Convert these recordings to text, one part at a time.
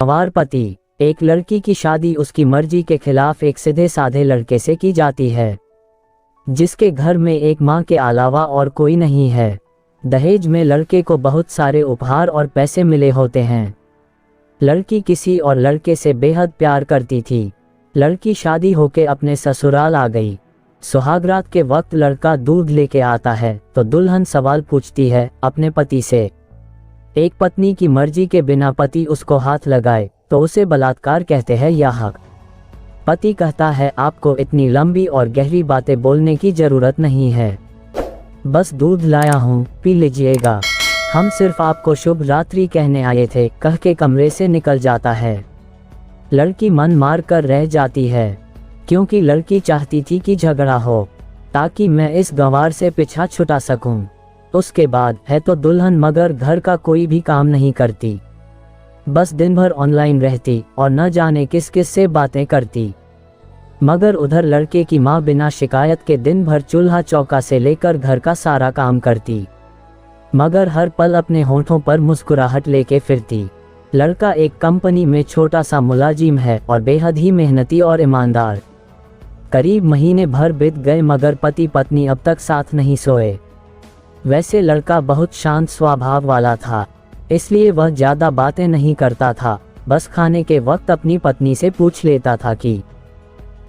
गंवार पति। एक लड़की की शादी उसकी मर्जी के खिलाफ एक सीधे साधे लड़के से की जाती है, जिसके घर में एक माँ के अलावा और कोई नहीं है। दहेज में लड़के को बहुत सारे उपहार और पैसे मिले होते हैं। लड़की किसी और लड़के से बेहद प्यार करती थी। लड़की शादी होके अपने ससुराल आ गई। सुहागरात के वक्त लड़का दूध लेके आता है तो दुल्हन सवाल पूछती है अपने पति से। एक पत्नी की मर्जी के बिना पति उसको हाथ लगाए तो उसे बलात्कार कहते हैं या हक। पति कहता है आपको इतनी लंबी और गहरी बातें बोलने की जरूरत नहीं है, बस दूध लाया हूँ पी लीजिएगा, हम सिर्फ आपको शुभ रात्रि कहने आए थे, कह के कमरे से निकल जाता है। लड़की मन मार कर रह जाती है, क्योंकि लड़की चाहती थी कि झगड़ा हो ताकि मैं इस गंवार से पीछा छुटा सकूं। उसके बाद है तो दुल्हन, मगर घर का कोई भी काम नहीं करती, बस दिन भर ऑनलाइन रहती और न जाने किस किस से बातें करती। मगर उधर लड़के की माँ बिना शिकायत के दिन भर चूल्हा चौका से लेकर घर का सारा काम करती, मगर हर पल अपने होठों पर मुस्कुराहट लेके फिरती। लड़का एक कंपनी में छोटा सा मुलाजिम है और बेहद ही मेहनती और ईमानदार। करीब महीने भर बीत गए मगर पति पत्नी अब तक साथ नहीं सोए। वैसे लड़का बहुत शांत स्वभाव वाला था, इसलिए वह ज़्यादा बातें नहीं करता था। बस खाने के वक्त अपनी पत्नी से पूछ लेता था कि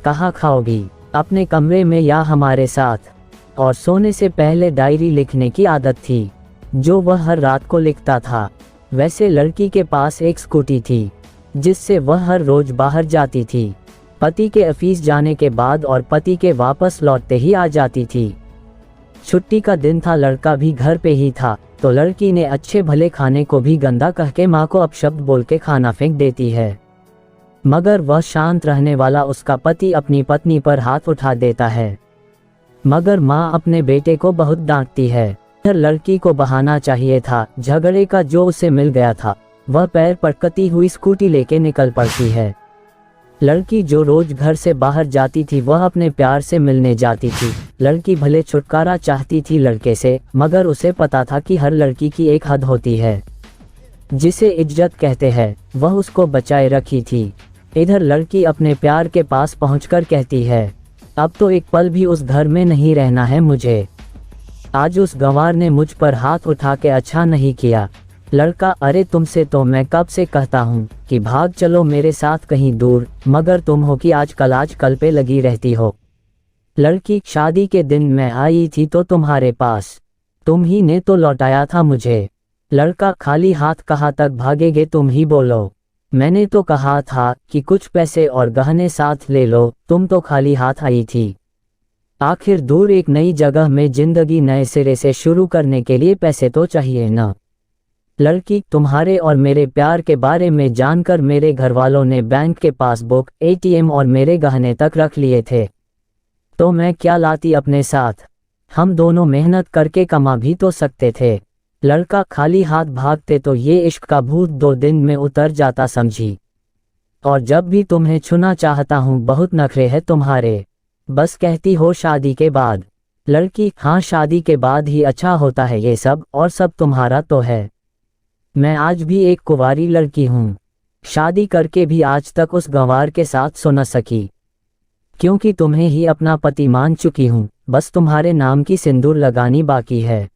कहाँ खाओगी, अपने कमरे में या हमारे साथ। और सोने से पहले डायरी लिखने की आदत थी, जो वह हर रात को लिखता था। वैसे लड़की के पास एक स्कूटी थी, जिससे वह हर रोज बाहर जाती थी। पति के ऑफिस जाने के बाद और पति के वापस लौटते ही आ जाती थी। छुट्टी का दिन था, लड़का भी घर पे ही था, तो लड़की ने अच्छे भले खाने को भी गंदा कह के माँ को अपशब्द बोल के खाना फेंक देती है। मगर वह शांत रहने वाला उसका पति अपनी पत्नी पर हाथ उठा देता है, मगर माँ अपने बेटे को बहुत डांटती है। फिर लड़की को बहाना चाहिए था झगड़े का जो उसे मिल गया था। वह पैर पटकती हुई स्कूटी लेके निकल पड़ती है। लड़की जो रोज घर से बाहर जाती थी वह अपने प्यार से मिलने जाती थी। लड़की भले छुटकारा चाहती थी लड़के से, मगर उसे पता था कि हर लड़की की एक हद होती है, जिसे इज्जत कहते हैं, वह उसको बचाए रखी थी। इधर लड़की अपने प्यार के पास पहुंचकर कहती है अब तो एक पल भी उस घर में नहीं रहना है मुझे। आज उस गंवार ने मुझ पर हाथ उठा के अच्छा नहीं किया। लड़का अरे तुमसे तो मैं कब से कहता हूँ कि भाग चलो मेरे साथ कहीं दूर, मगर तुम हो कि आजकल पे लगी रहती हो। लड़की शादी के दिन मैं आई थी तो तुम्हारे पास, तुम ही ने तो लौटाया था मुझे। लड़का खाली हाथ कहाँ तक भागेगे, तुम ही बोलो। मैंने तो कहा था कि कुछ पैसे और गहने साथ ले लो, तुम तो खाली हाथ आई थी। आखिर दूर एक नई जगह में जिंदगी नए सिरे से शुरू करने के लिए पैसे तो चाहिए ना। लड़की तुम्हारे और मेरे प्यार के बारे में जानकर मेरे घर वालों ने बैंक के पासबुक, एटीएम और मेरे गहने तक रख लिए थे, तो मैं क्या लाती अपने साथ। हम दोनों मेहनत करके कमा भी तो सकते थे। लड़का खाली हाथ भागते तो ये इश्क का भूत 2 दिन में उतर जाता समझी। और जब भी तुम्हें छूना चाहता हूँ बहुत नखरे है तुम्हारे, बस कहती हो शादी के बाद। लड़की हाँ शादी के बाद ही अच्छा होता है ये सब, और सब तुम्हारा तो है। मैं आज भी एक कुंवारी लड़की हूँ, शादी करके भी आज तक उस गंवार के साथ सो न सकी, क्योंकि तुम्हें ही अपना पति मान चुकी हूँ। बस तुम्हारे नाम की सिंदूर लगानी बाकी है,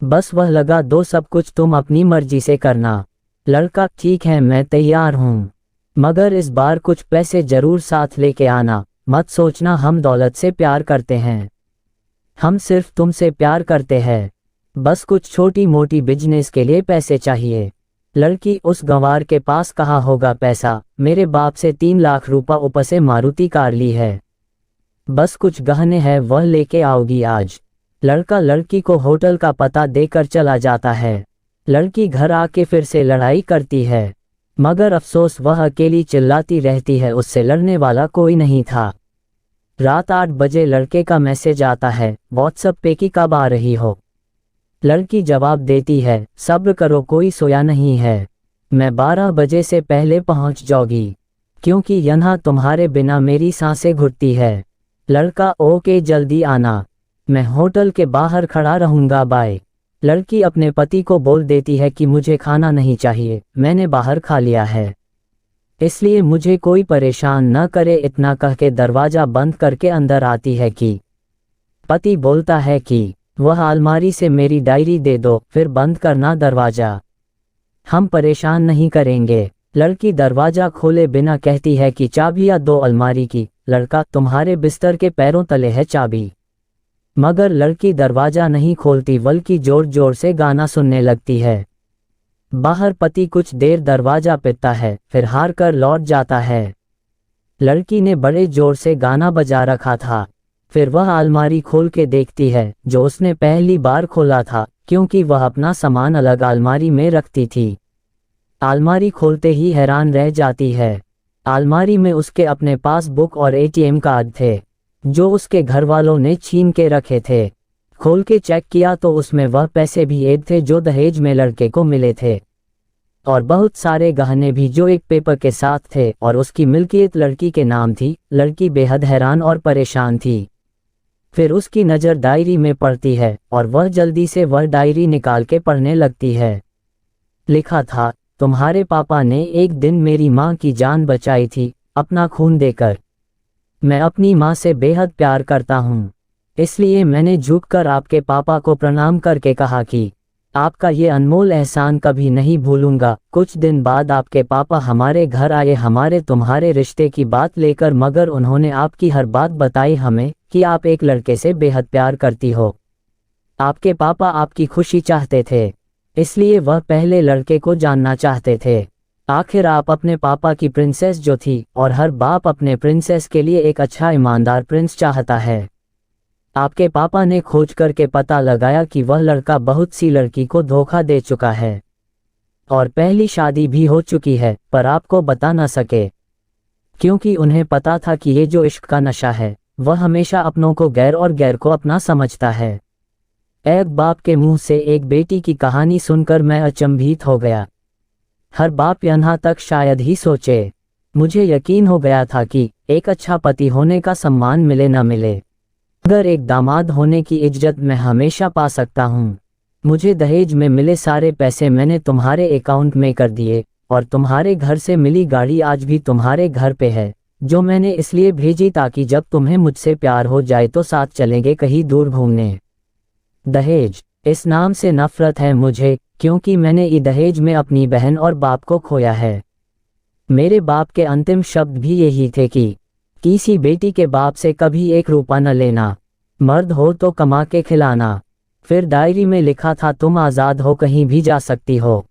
बस वह लगा दो, सब कुछ तुम अपनी मर्जी से करना। लड़का ठीक है मैं तैयार हूँ, मगर इस बार कुछ पैसे जरूर साथ लेके आना। मत सोचना हम दौलत से प्यार करते हैं, हम सिर्फ तुमसे प्यार करते हैं। बस कुछ छोटी मोटी बिजनेस के लिए पैसे चाहिए। लड़की उस गंवार के पास कहाँ होगा पैसा, मेरे बाप से 3 लाख रुपए ऊपर से मारुति कार ली है, बस कुछ गहने हैं वह लेके आओगी आज। लड़का लड़की को होटल का पता देकर चला जाता है। लड़की घर आके फिर से लड़ाई करती है, मगर अफसोस वह अकेली चिल्लाती रहती है, उससे लड़ने वाला कोई नहीं था। रात 8 बजे लड़के का मैसेज आता है व्हाट्सएप पे कि कब आ रही हो। लड़की जवाब देती है सब्र करो कोई सोया नहीं है, मैं 12 बजे से पहले पहुंच जाऊंगी, क्योंकि यहाँ तुम्हारे बिना मेरी सांसें घुटती है। लड़का ओके जल्दी आना, मैं होटल के बाहर खड़ा रहूंगा बाय। लड़की अपने पति को बोल देती है कि मुझे खाना नहीं चाहिए, मैंने बाहर खा लिया है। इसलिए मुझे कोई परेशान न करे, इतना कह के दरवाज़ा बंद करके अंदर आती है कि पति बोलता है कि वह अलमारी से मेरी डायरी दे दो, फिर बंद करना दरवाज़ा, हम परेशान नहीं करेंगे। लड़की दरवाज़ा खोले बिना कहती है कि चाबियाँ दो अलमारी की। लड़का, तुम्हारे बिस्तर के पैरों तले है चाबी। मगर लड़की दरवाज़ा नहीं खोलती बल्कि जोर जोर से गाना सुनने लगती है। बाहर पति कुछ देर दरवाज़ा पीटता है, फिर हार कर लौट जाता है। लड़की ने बड़े जोर से गाना बजा रखा था। फिर वह अलमारी खोल के देखती है जो उसने पहली बार खोला था, क्योंकि वह अपना सामान अलग अलमारी में रखती थी। अलमारी खोलते ही हैरान रह जाती है। अलमारी में उसके अपने पास बुक और एटीएम कार्ड थे जो उसके घर वालों ने छीन के रखे थे। खोल के चेक किया तो उसमें वह पैसे भी ऐड थे जो दहेज में लड़के को मिले थे, और बहुत सारे गहने भी जो एक पेपर के साथ थे और उसकी मिल्कियत लड़की के नाम थी। लड़की बेहद हैरान और परेशान थी। फिर उसकी नज़र डायरी में पड़ती है और वह जल्दी से वह डायरी निकाल के पढ़ने लगती है। लिखा था, तुम्हारे पापा ने एक दिन मेरी माँ की जान बचाई थी अपना खून देकर। मैं अपनी माँ से बेहद प्यार करता हूँ, इसलिए मैंने झुककर आपके पापा को प्रणाम करके कहा कि आपका ये अनमोल एहसान कभी नहीं भूलूंगा। कुछ दिन बाद आपके पापा हमारे घर आए हमारे तुम्हारे रिश्ते की बात लेकर, मगर उन्होंने आपकी हर बात बताई हमें कि आप एक लड़के से बेहद प्यार करती हो। आपके पापा आपकी खुशी चाहते थे, इसलिए वह पहले लड़के को जानना चाहते थे। आखिर आप अपने पापा की प्रिंसेस जो थी, और हर बाप अपने प्रिंसेस के लिए एक अच्छा ईमानदार प्रिंस चाहता है। आपके पापा ने खोज करके पता लगाया कि वह लड़का बहुत सी लड़की को धोखा दे चुका है और पहली शादी भी हो चुकी है, पर आपको बता न सके क्योंकि उन्हें पता था कि ये जो इश्क का नशा है वह हमेशा अपनों को गैर और गैर को अपना समझता है। एक बाप के मुंह से एक बेटी की कहानी सुनकर मैं अचंभित हो गया। हर बाप यहाँ तक शायद ही सोचे। मुझे यकीन हो गया था कि एक अच्छा पति होने का सम्मान मिले न मिले, अगर एक दामाद होने की इज्जत मैं हमेशा पा सकता हूँ। मुझे दहेज में मिले सारे पैसे मैंने तुम्हारे अकाउंट में कर दिए, और तुम्हारे घर से मिली गाड़ी आज भी तुम्हारे घर पे है, जो मैंने इसलिए भेजी ताकि जब तुम्हें मुझसे प्यार हो जाए तो साथ चलेंगे कहीं दूर घूमने। दहेज, इस नाम से नफरत है मुझे, क्योंकि मैंने ये दहेज में अपनी बहन और बाप को खोया है। मेरे बाप के अंतिम शब्द भी यही थे कि किसी बेटी के बाप से कभी एक रुपया न लेना, मर्द हो तो कमा के खिलाना। फिर डायरी में लिखा था, तुम आज़ाद हो, कहीं भी जा सकती हो।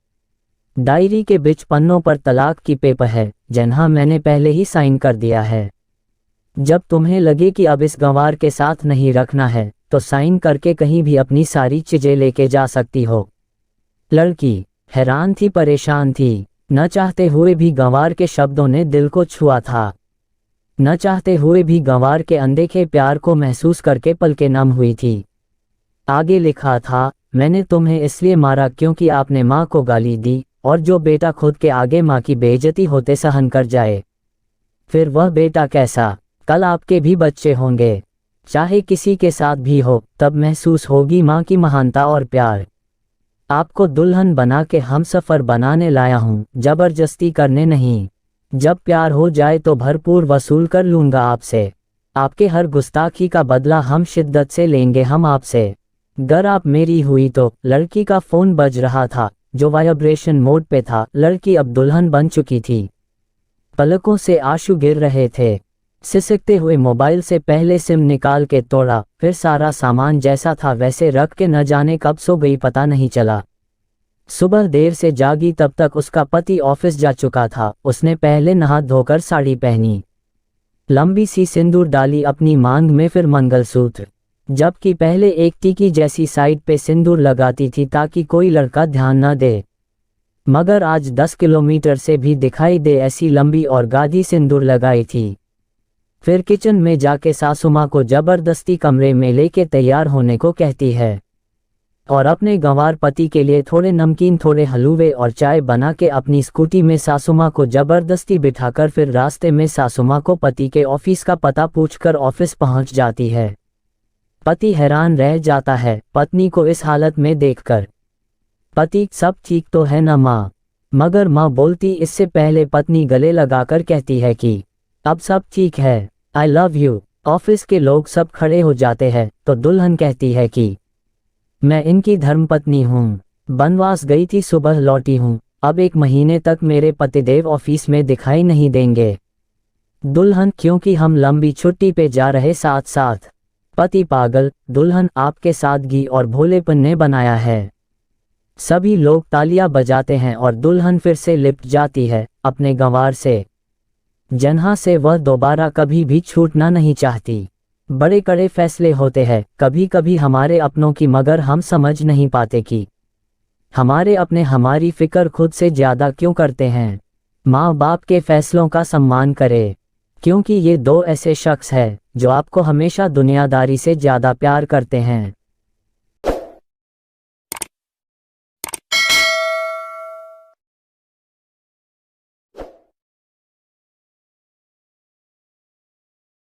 डायरी के बीच पन्नों पर तलाक की पेपर है, जिन्हें मैंने पहले ही साइन कर दिया है। जब तुम्हें लगे कि अब इस गंवार के साथ नहीं रखना है तो साइन करके कहीं भी अपनी सारी चीजें लेके जा सकती हो। लड़की हैरान थी, परेशान थी। न चाहते हुए भी गंवार के शब्दों ने दिल को छुआ था। न चाहते हुए भी गंवार के अनदेखे प्यार को महसूस करके पलकें नम हुई थी। आगे लिखा था, मैंने तुम्हें इसलिए मारा क्योंकि आपने माँ को गाली दी, और जो बेटा खुद के आगे माँ की बेइज्जती होते सहन कर जाए, फिर वह बेटा कैसा। कल आपके भी बच्चे होंगे, चाहे किसी के साथ भी हो, तब महसूस होगी माँ की महानता और प्यार। आपको दुल्हन बना के हमसफर बनाने लाया हूँ, जबरदस्ती करने नहीं। जब प्यार हो जाए तो भरपूर वसूल कर लूँगा आपसे। आपके हर गुस्ताखी का बदला हम शिद्दत से लेंगे हम आपसे। गर आप मेरी हुई तो। लड़की का फ़ोन बज रहा था जो वाइब्रेशन मोड पे था। लड़की अब दुल्हन बन चुकी थी। पलकों से आंसू गिर रहे थे। सिसकते हुए मोबाइल से पहले सिम निकाल के तोड़ा, फिर सारा सामान जैसा था वैसे रख के न जाने कब सो गई पता नहीं चला। सुबह देर से जागी तब तक उसका पति ऑफिस जा चुका था। उसने पहले नहा धोकर साड़ी पहनी, लंबी सी सिंदूर डाली अपनी मांग में, फिर मंगलसूत्र, जबकि पहले एक टीकी जैसी साइड पे सिंदूर लगाती थी ताकि कोई लड़का ध्यान न दे, मगर आज 10 किलोमीटर से भी दिखाई दे ऐसी लंबी और गाढ़ी सिंदूर लगाई थी। फिर किचन में जाके सासू माँ को जबरदस्ती कमरे में लेके तैयार होने को कहती है, और अपने गंवार पति के लिए थोड़े नमकीन, थोड़े हलवे और चाय बना के अपनी स्कूटी में सासू माँ को जबरदस्ती बिठाकर फिर रास्ते में सासू माँ को पति के ऑफिस का पता पूछकर ऑफिस पहुँच जाती है। पति हैरान रह जाता है पत्नी को इस हालत में देखकर। पति, सब ठीक तो है ना माँ? मगर माँ बोलती इससे पहले पत्नी गले लगाकर कहती है कि अब सब ठीक है, आई लव यू। ऑफिस के लोग सब खड़े हो जाते हैं तो दुल्हन कहती है कि मैं इनकी धर्मपत्नी हूँ, बनवास गई थी, सुबह लौटी हूँ, अब 1 महीने तक मेरे पतिदेव ऑफिस में दिखाई नहीं देंगे। दुल्हन क्योंकि हम लंबी छुट्टी पे जा रहे साथ साथ। पति पागल, दुल्हन आपके सादगी और भोलेपन ने बनाया है। सभी लोग तालियां बजाते हैं और दुल्हन फिर से लिपट जाती है अपने गंवार से, जहाँ से वह दोबारा कभी भी छूटना नहीं चाहती। बड़े कड़े फैसले होते हैं कभी कभी हमारे अपनों की, मगर हम समझ नहीं पाते कि हमारे अपने हमारी फिक्र खुद से ज़्यादा क्यों करते हैं। माँ बाप के फैसलों का सम्मान करें, क्योंकि ये 2 ऐसे शख्स हैं जो आपको हमेशा दुनियादारी से ज़्यादा प्यार करते हैं।